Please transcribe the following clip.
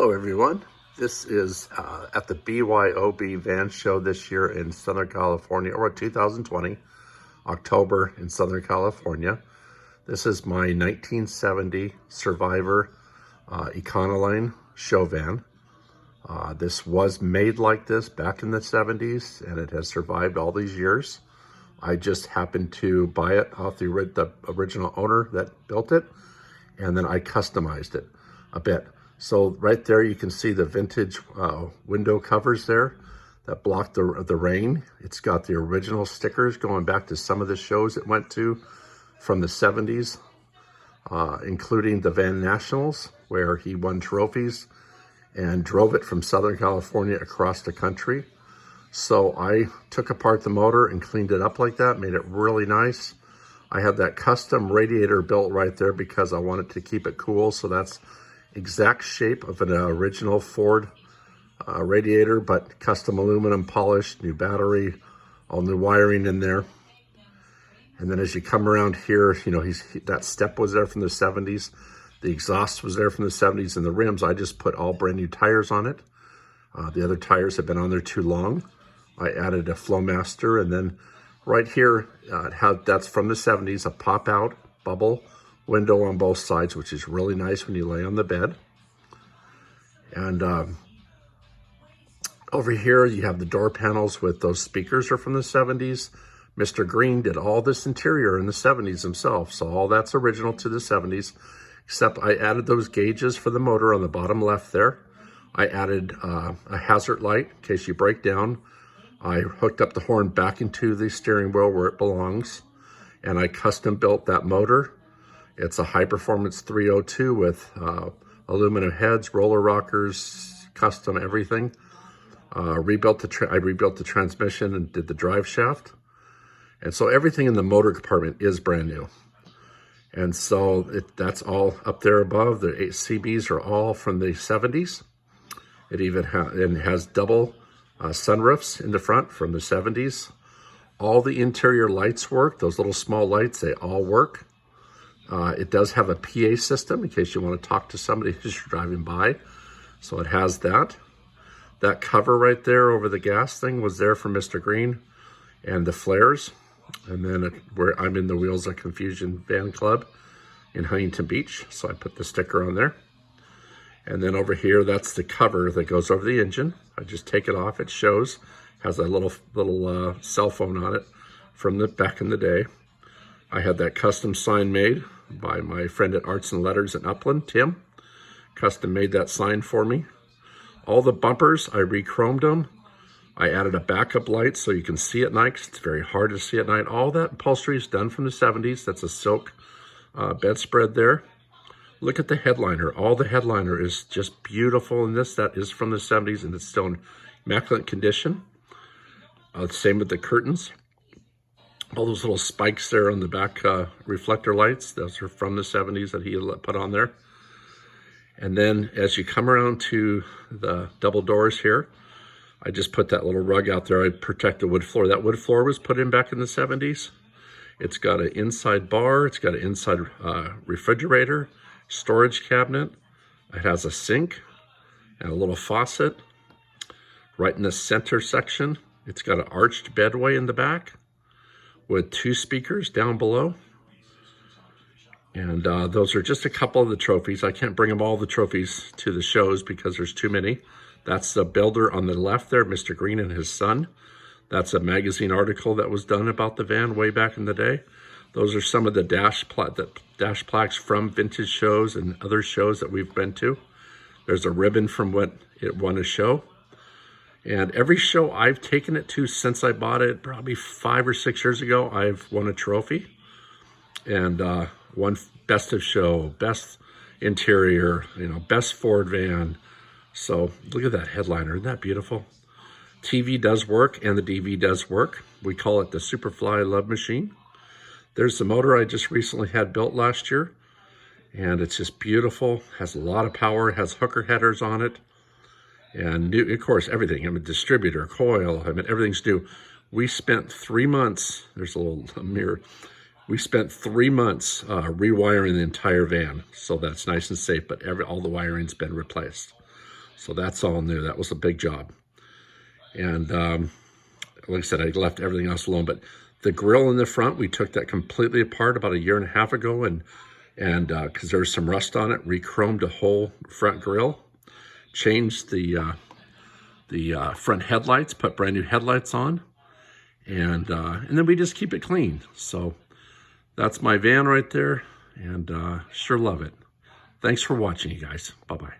Hello everyone, this is at the BYOB Van Show this year in Southern California, or 2020, October in Southern California. This is my 1970 Survivor Econoline show van. This was made like this back in the 70s and it has survived all these years. I just happened to buy it off the original owner that built it, and then I customized it a bit. So right there, you can see the vintage window covers there that block the rain. It's got the original stickers going back to some of the shows it went to from the 70s, including the Van Nationals, where he won trophies and drove it from Southern California across the country. So I took apart the motor and cleaned it up like that, made it really nice. I had that custom radiator built right there because I wanted to keep it cool. So that's exact shape of an original Ford radiator, but custom aluminum polished, new battery, all new wiring in there. And then as you come around here, you know, that step was there from the 70s. The exhaust was there from the 70s, and the rims, I just put all brand new tires on it. The other tires have been on there too long. I added a Flowmaster, and then right here, that's from the 70s, a pop-out bubble window on both sides, which is really nice when you lay on the bed. And over here, you have the door panels with those speakers are from the 70s. Mr. Green did all this interior in the 70s himself, so all that's original to the 70s, except I added those gauges for the motor on the bottom left there. I added a hazard light in case you break down. I hooked up the horn back into the steering wheel where it belongs, and I custom built that motor. It's a high performance 302 with aluminum heads, roller rockers, custom everything. I rebuilt the transmission and did the drive shaft. And so everything in the motor compartment is brand new. And so that's all up there above. The CBs are all from the 70s. It even has double sunroofs in the front from the 70s. All the interior lights work. Those little small lights, they all work. It does have a PA system in case you want to talk to somebody as you're driving by. So it has that. That cover right there over the gas thing was there for Mr. Green, and the flares. And then where I'm in the Wheels of Confusion Van Club in Huntington Beach. So I put the sticker on there. And then over here, that's the cover that goes over the engine. I just take it off. It shows, has a little cell phone on it from the back in the day. I had that custom sign made by my friend at Arts and Letters in Upland, Tim. Custom made that sign for me. All the bumpers, I re-chromed them. I added a backup light so you can see at night, because it's very hard to see at night. All that upholstery is done from the 70s. That's a silk bedspread there. Look at the headliner. All the headliner is just beautiful in this. That is from the 70s, and it's still in immaculate condition. Same with the curtains. All those little spikes there on the back reflector lights, those are from the 70s that he put on there. And then as you come around to the double doors here, I just put that little rug out there. I protect the wood floor. That wood floor was put in back in the 70s. It's got an inside bar. It's got an inside refrigerator, storage cabinet. It has a sink and a little faucet. Right in the center section, it's got an arched bedway in the back with 2 speakers down below. And those are just a couple of the trophies. I can't bring them all the trophies to the shows because there's too many. That's the builder on the left there, Mr. Green and his son. That's a magazine article that was done about the van way back in the day. Those are some of the dash plaques from vintage shows and other shows that we've been to. There's a ribbon from what it won a show. And every show I've taken it to since I bought it, probably 5 or 6 years ago, I've won a trophy. And won best of show, best interior, best Ford van. So look at that headliner, isn't that beautiful? TV does work and the DV does work. We call it the Superfly Love Machine. There's the motor I just recently had built last year. And it's just beautiful, has a lot of power, has hooker headers on it. And new, of course, everything. I'm a distributor, coil, everything's new. We spent 3 months, there's a little mirror. We spent 3 months rewiring the entire van. So that's nice and safe, but all the wiring's been replaced. So that's all new. That was a big job. And like I said, I left everything else alone. But the grill in the front, we took that completely apart about 1.5 years ago, and because there was some rust on it, re-chromed a whole front grill, changed the front headlights, put brand new headlights on, and then we just keep it clean. So that's my van right there, and sure love it. Thanks for watching, you guys. Bye-bye.